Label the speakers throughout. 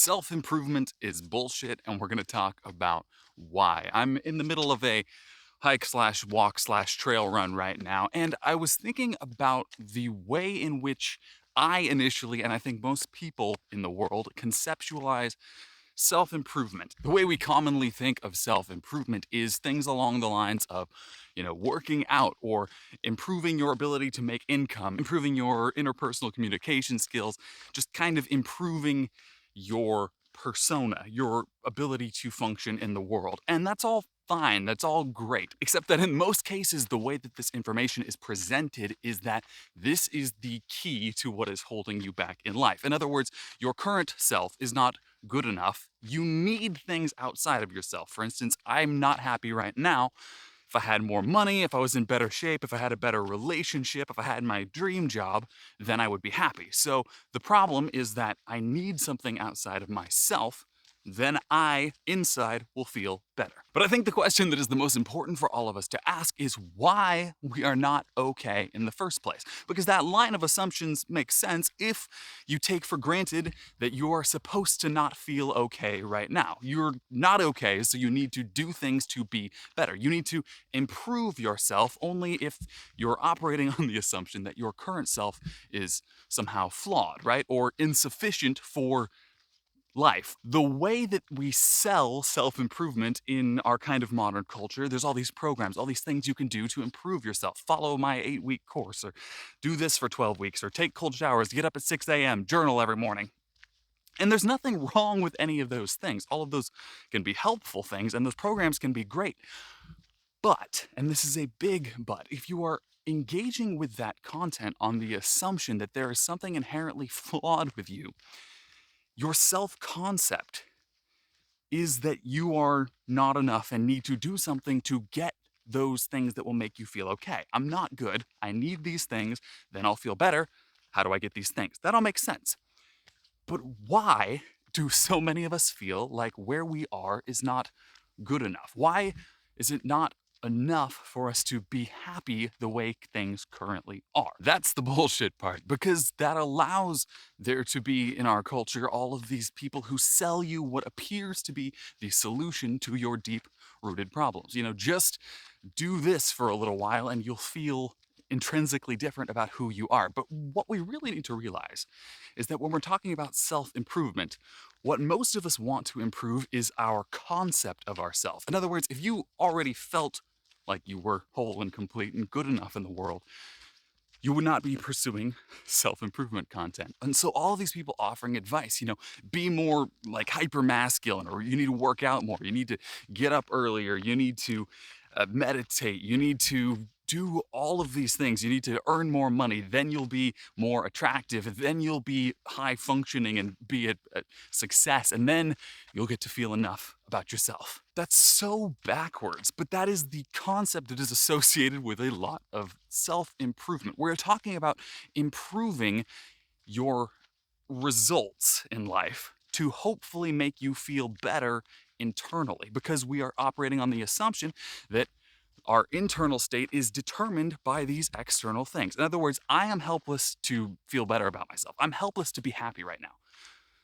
Speaker 1: Self-improvement is bullshit, and we're going to talk about why. I'm in the middle of a hike slash walk slash trail run right now, and I was thinking about the way in which I initially, and I think most people in the world, conceptualize self-improvement. The way we commonly think of self-improvement is things along the lines of, working out or improving your ability to make income, improving your interpersonal communication skills, just kind of improving your persona, your ability to function in the world. And that's all fine, that's all great. Except that in most cases, the way that this information is presented is that this is the key to what is holding you back in life. In other words, your current self is not good enough. You need things outside of yourself. For instance, I'm not happy right now. If I had more money, if I was in better shape, if I had a better relationship, if I had my dream job, then I would be happy. So the problem is that I need something outside of myself, then I, inside, will feel better. But I think the question that is the most important for all of us to ask is why we are not okay in the first place. Because that line of assumptions makes sense if you take for granted that you are supposed to not feel okay right now. You're not okay, so you need to do things to be better. You need to improve yourself only if you're operating on the assumption that your current self is somehow flawed, right? Or insufficient for life. The way that we sell self-improvement in our kind of modern culture, there's all these programs, all these things you can do to improve yourself. Follow my 8-week course, or do this for 12 weeks, or take cold showers, get up at 6 a.m., journal every morning. And there's nothing wrong with any of those things. All of those can be helpful things, and those programs can be great. But, and this is a big but, if you are engaging with that content on the assumption that there is something inherently flawed with you, your self-concept is that you are not enough and need to do something to get those things that will make you feel okay. I'm not good. I need these things. Then I'll feel better. How do I get these things? That all makes sense. But why do so many of us feel like where we are is not good enough? Why is it not enough for us to be happy the way things currently are? That's the bullshit part, because that allows there to be in our culture all of these people who sell you what appears to be the solution to your deep rooted problems. Just do this for a little while and you'll feel intrinsically different about who you are. But what we really need to realize is that when we're talking about self-improvement, what most of us want to improve is our concept of ourself. In other words, if you already felt like you were whole and complete and good enough in the world, you would not be pursuing self-improvement content. And so all these people offering advice, be more like hyper masculine, or you need to work out more, you need to get up earlier, you need to meditate, you need to do all of these things, you need to earn more money, then you'll be more attractive, then you'll be high functioning and be a success, and then you'll get to feel enough about yourself. That's so backwards, but that is the concept that is associated with a lot of self-improvement. We're talking about improving your results in life to hopefully make you feel better internally, because we are operating on the assumption that our internal state is determined by these external things. In other words, I am helpless to feel better about myself. I'm helpless to be happy right now.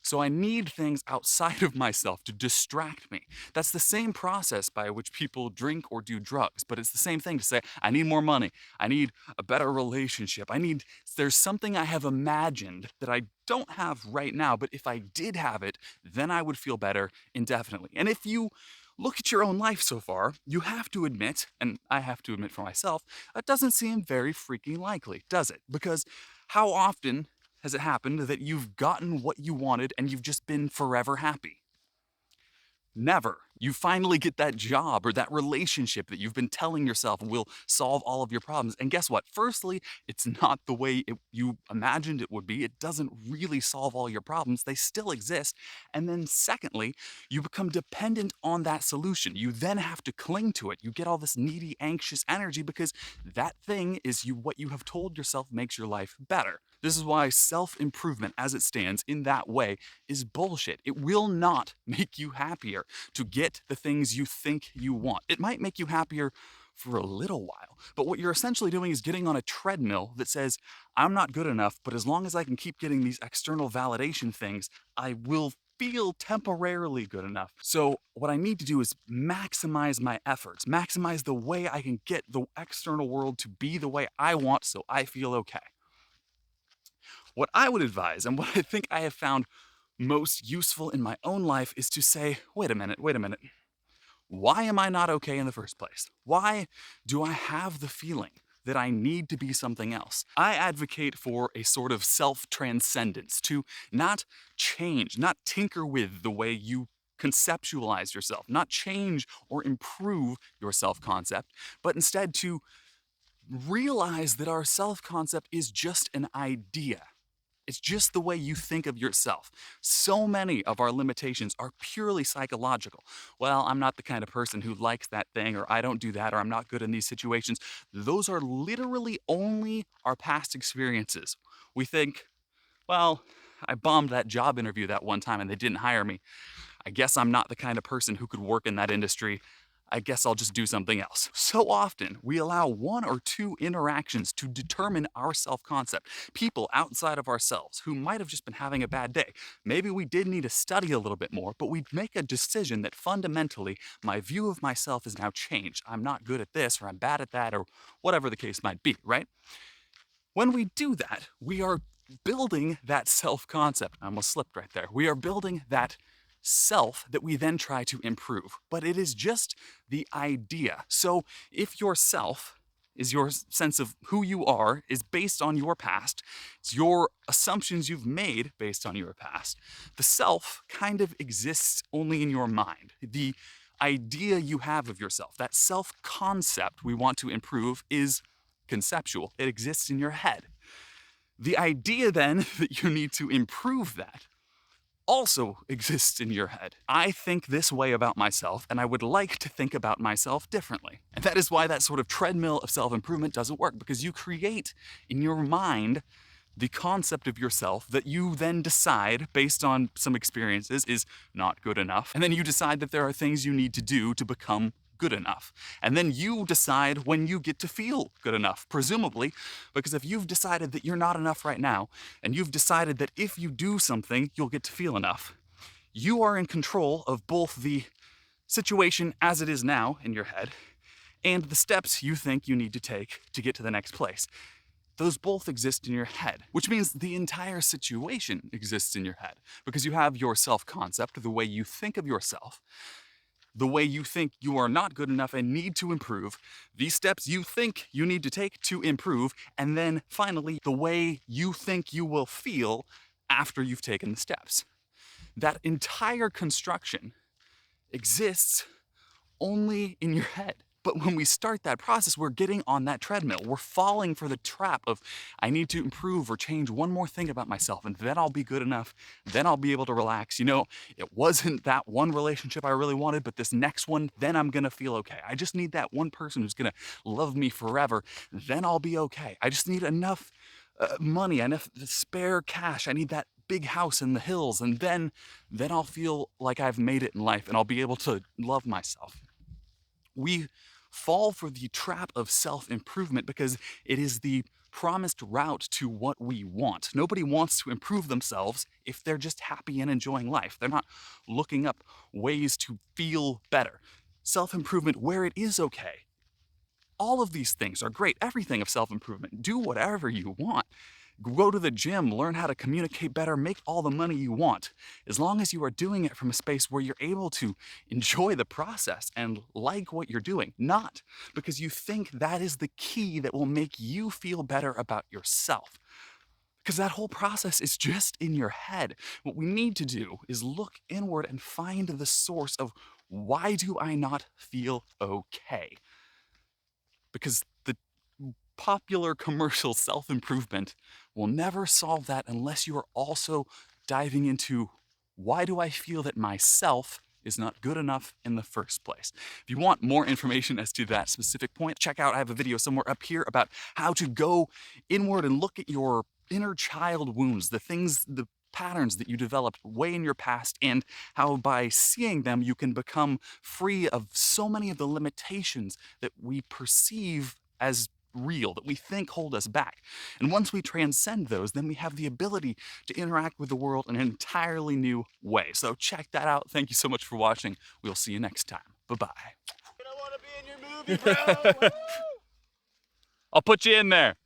Speaker 1: So I need things outside of myself to distract me. That's the same process by which people drink or do drugs, but it's the same thing to say, I need more money. I need a better relationship. There's something I have imagined that I don't have right now, but if I did have it, then I would feel better indefinitely. And if you look at your own life so far, you have to admit, and I have to admit for myself, that doesn't seem very freaking likely, does it? Because how often has it happened that you've gotten what you wanted and you've just been forever happy? Never. You finally get that job or that relationship that you've been telling yourself will solve all of your problems. And guess what? Firstly, it's not the way you imagined it would be. It doesn't really solve all your problems. They still exist. And then secondly, you become dependent on that solution. You then have to cling to it. You get all this needy, anxious energy because that thing is what you have told yourself makes your life better. This is why self-improvement as it stands in that way is bullshit. It will not make you happier to get the things you think you want. It might make you happier for a little while, but what you're essentially doing is getting on a treadmill that says, I'm not good enough, but as long as I can keep getting these external validation things, I will feel temporarily good enough. So what I need to do is maximize my efforts, maximize the way I can get the external world to be the way I want so I feel okay. What I would advise, and what I think I have found most useful in my own life, is to say, wait a minute. Why am I not okay in the first place? Why do I have the feeling that I need to be something else? I advocate for a sort of self-transcendence, to not change, not tinker with the way you conceptualize yourself, not change or improve your self-concept, but instead to realize that our self-concept is just an idea. It's just the way you think of yourself. So many of our limitations are purely psychological. Well, I'm not the kind of person who likes that thing, or I don't do that, or I'm not good in these situations. Those are literally only our past experiences. We think, well, I bombed that job interview that one time and they didn't hire me. I guess I'm not the kind of person who could work in that industry. I guess I'll just do something else. So often, we allow one or two interactions to determine our self-concept. People outside of ourselves who might have just been having a bad day. Maybe we did need to study a little bit more, but we make a decision that fundamentally, my view of myself is now changed. I'm not good at this, or I'm bad at that, or whatever the case might be, right? When we do that, we are building that self-concept. I almost slipped right there. We are building that self that we then try to improve. But it is just the idea. So if your self is your sense of who you are, is based on your past, it's your assumptions you've made based on your past, the self kind of exists only in your mind. The idea you have of yourself, that self-concept we want to improve, is conceptual. It exists in your head. The idea then that you need to improve that also exists in your head. I think this way about myself, and I would like to think about myself differently. And that is why that sort of treadmill of self-improvement doesn't work, because you create in your mind the concept of yourself that you then decide, based on some experiences, is not good enough. And then you decide that there are things you need to do to become good enough. And then you decide when you get to feel good enough, presumably, because if you've decided that you're not enough right now, and you've decided that if you do something, you'll get to feel enough, you are in control of both the situation as it is now in your head and the steps you think you need to take to get to the next place. Those both exist in your head, which means the entire situation exists in your head, because you have your self-concept, the way you think of yourself, the way you think you are not good enough and need to improve, the steps you think you need to take to improve, and then finally, the way you think you will feel after you've taken the steps. That entire construction exists only in your head. But when we start that process, we're getting on that treadmill. We're falling for the trap of, I need to improve or change one more thing about myself, and then I'll be good enough. Then I'll be able to relax. You know, it wasn't that one relationship I really wanted, but this next one, then I'm gonna feel okay. I just need that one person who's gonna love me forever. Then I'll be okay. I just need enough money, enough spare cash. I need that big house in the hills, and then I'll feel like I've made it in life, and I'll be able to love myself. We fall for the trap of self-improvement because it is the promised route to what we want. Nobody wants to improve themselves if they're just happy and enjoying life. They're not looking up ways to feel better. Self-improvement where it is okay. All of these things are great. Everything of self-improvement. Do whatever you want. Go to the gym, learn how to communicate better, make all the money you want. As long as you are doing it from a space where you're able to enjoy the process and like what you're doing, not because you think that is the key that will make you feel better about yourself. Because that whole process is just in your head. What we need to do is look inward and find the source of, why do I not feel okay? Because the popular commercial self-improvement will never solve that unless you are also diving into, why do I feel that myself is not good enough in the first place? If you want more information as to that specific point, check out, I have a video somewhere up here about how to go inward and look at your inner child wounds, the things, the patterns that you developed way in your past, and how by seeing them you can become free of so many of the limitations that we perceive as real, that we think hold us back. And once we transcend those, then we have the ability to interact with the world in an entirely new way. So check that out. Thank you so much for watching. We'll see you next time. Bye-bye.
Speaker 2: I want to be in your movie, bro.
Speaker 1: I'll put you in there.